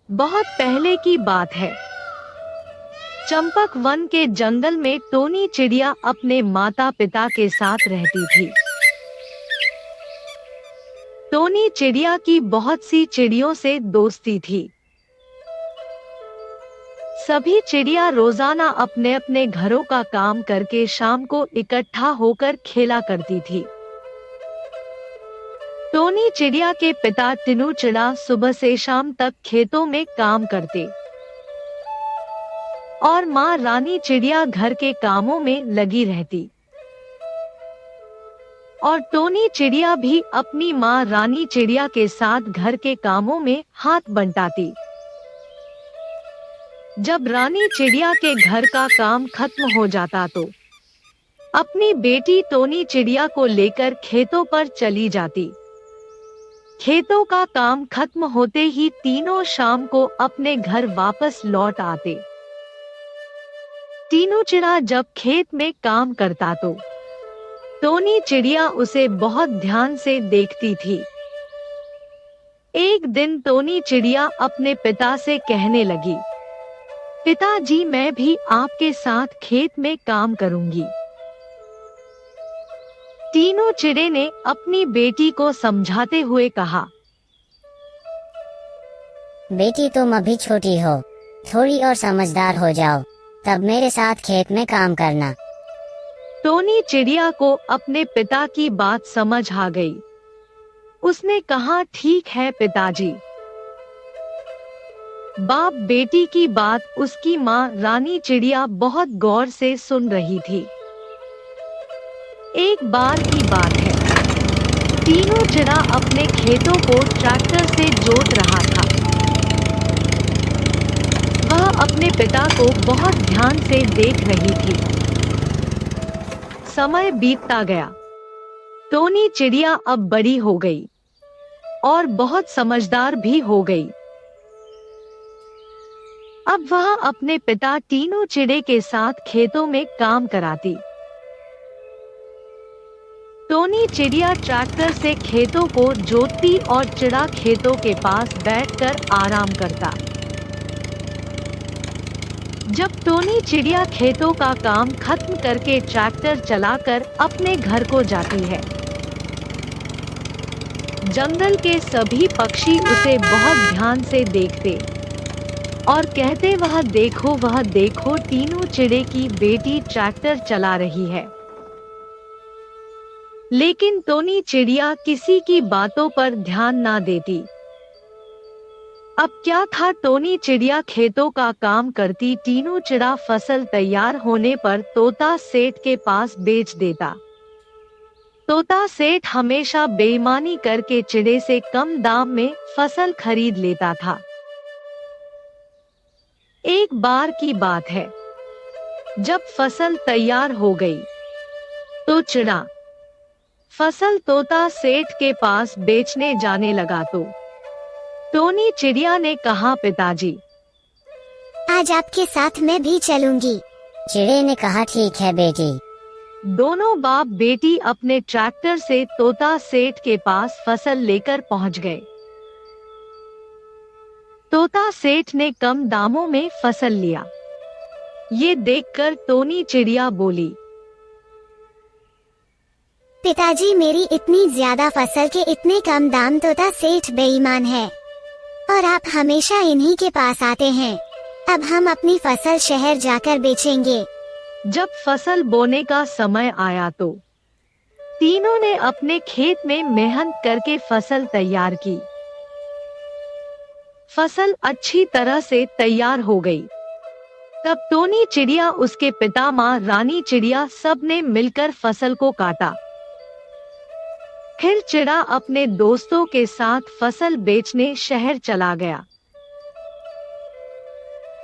बहुत पहले की बात है। चंपक वन के जंगल में टोनी चिड़िया अपने माता पिता के साथ रहती थी। टोनी चिड़िया की बहुत सी चिड़ियों से दोस्ती थी। सभी चिड़िया रोजाना अपने अपने घरों का काम करके शाम को इकट्ठा होकर खेला करती थी। टोनी चिड़िया के पिता टिनू चिड़ा सुबह से शाम तक खेतों में काम करते और माँ रानी चिड़िया घर के कामों में लगी रहती। और टोनी चिड़िया भी अपनी माँ रानी चिड़िया के साथ घर के कामों में हाथ बंटाती। जब रानी चिड़िया के घर का काम खत्म हो जाता तो अपनी बेटी टोनी चिड़िया को लेकर खेतों पर चली जाती। खेतों का काम खत्म होते ही तीनों शाम को अपने घर वापस लौट आते। टीनू चिड़ा जब खेत में काम करता तो टोनी चिड़िया उसे बहुत ध्यान से देखती थी। एक दिन टोनी चिड़िया अपने पिता से कहने लगी, पिताजी मैं भी आपके साथ खेत में काम करूंगी। तीनों चिड़े ने अपनी बेटी को समझाते हुए कहा, बेटी तुम अभी छोटी हो, थोड़ी और समझदार हो जाओ, तब मेरे साथ खेत में काम करना। टोनी चिड़िया को अपने पिता की बात समझ आ गई। उसने कहा, ठीक है पिताजी। बाप बेटी की बात उसकी माँ रानी चिड़िया बहुत गौर से सुन रही थी। एक बार की बात है, तीनों चिड़ा अपने खेतों को ट्रैक्टर से जोत रहा था। वह अपने पिता को बहुत ध्यान से देख रही थी। समय बीतता गया। टोनी चिड़िया अब बड़ी हो गई और बहुत समझदार भी हो गई। अब वह अपने पिता तीनों चिड़े के साथ खेतों में काम कराती। टोनी चिड़िया ट्रैक्टर से खेतों को जोतती और चिड़ा खेतों के पास बैठकर आराम करता। जब टोनी चिड़िया खेतों का काम खत्म करके ट्रैक्टर चलाकर अपने घर को जाती है, जंगल के सभी पक्षी उसे बहुत ध्यान से देखते और कहते, वह देखो तीनों चिड़े की बेटी ट्रैक्टर चला रही है। लेकिन टोनी चिड़िया किसी की बातों पर ध्यान ना देती। अब क्या था, टोनी चिड़िया खेतों का काम करती, तीनों चिड़ा फसल तैयार होने पर तोता सेठ के पास बेच देता। तोता सेठ हमेशा बेईमानी करके चिड़े से कम दाम में फसल खरीद लेता था। एक बार की बात है, जब फसल तैयार हो गई तो चिड़ा फसल तोता सेठ के पास बेचने जाने लगा तो टोनी चिड़िया ने कहा, पिताजी आज आपके साथ मैं भी चलूंगी। चिड़े ने कहा, ठीक है बेटी। दोनों बाप बेटी अपने ट्रैक्टर से तोता सेठ के पास फसल लेकर पहुंच गए। तोता सेठ ने कम दामों में फसल लिया। ये देखकर टोनी चिड़िया बोली, पिताजी मेरी इतनी ज्यादा फसल के इतने कम दाम, तोता सेठ बेईमान है और आप हमेशा इन्हीं के पास आते हैं। अब हम अपनी फसल शहर जाकर बेचेंगे। जब फसल बोने का समय आया तो तीनों ने अपने खेत में मेहनत करके फसल तैयार की। फसल अच्छी तरह से तैयार हो गई। तब टोनी चिड़िया, उसके पिता, माँ रानी चिड़िया सब ने मिलकर फसल को काटा। फिर चिड़ा अपने दोस्तों के साथ फसल बेचने शहर चला गया।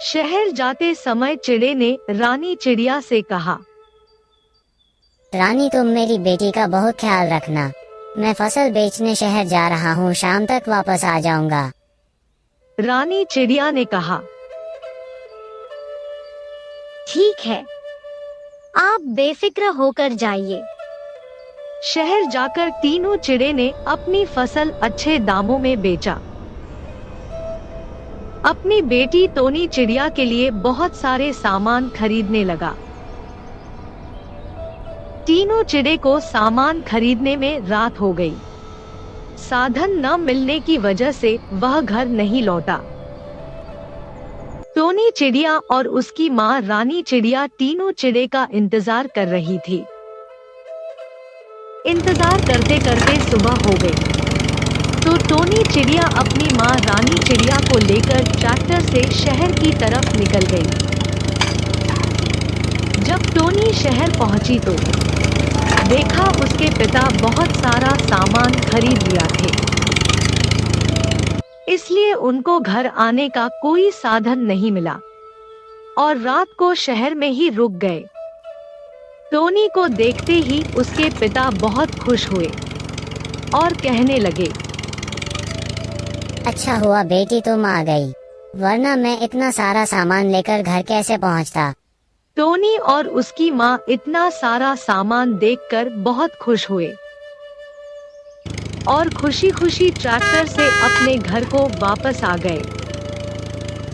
शहर जाते समय चिड़े ने रानी चिड़िया से कहा, रानी तुम मेरी बेटी का बहुत ख्याल रखना। मैं फसल बेचने शहर जा रहा हूँ, शाम तक वापस आ जाऊंगा। रानी चिड़िया ने कहा, ठीक है, आप बेफिक्र होकर जाइए। शहर जाकर तीनों चिड़े ने अपनी फसल अच्छे दामों में बेचा। अपनी बेटी टोनी चिड़िया के लिए बहुत सारे सामान खरीदने लगा। तीनों चिड़े को सामान खरीदने में रात हो गई। साधन न मिलने की वजह से वह घर नहीं लौटा। टोनी चिड़िया और उसकी माँ रानी चिड़िया तीनों चिड़े का इंतजार कर रही थी। इंतजार करते करते सुबह हो गई तो टोनी चिड़िया अपनी माँ रानी चिड़िया को लेकर ट्रैक्टर से शहर की तरफ निकल गई। जब टोनी शहर पहुंची तो देखा उसके पिता बहुत सारा सामान खरीद लिया थे, इसलिए उनको घर आने का कोई साधन नहीं मिला और रात को शहर में ही रुक गए। टोनी को देखते ही उसके पिता बहुत खुश हुए और कहने लगे, अच्छा हुआ बेटी तुम आ गई, वरना मैं इतना सारा सामान लेकर घर कैसे पहुंचता। टोनी और उसकी माँ इतना सारा सामान देखकर बहुत खुश हुए और खुशी खुशी ट्रैक्टर से अपने घर को वापस आ गए।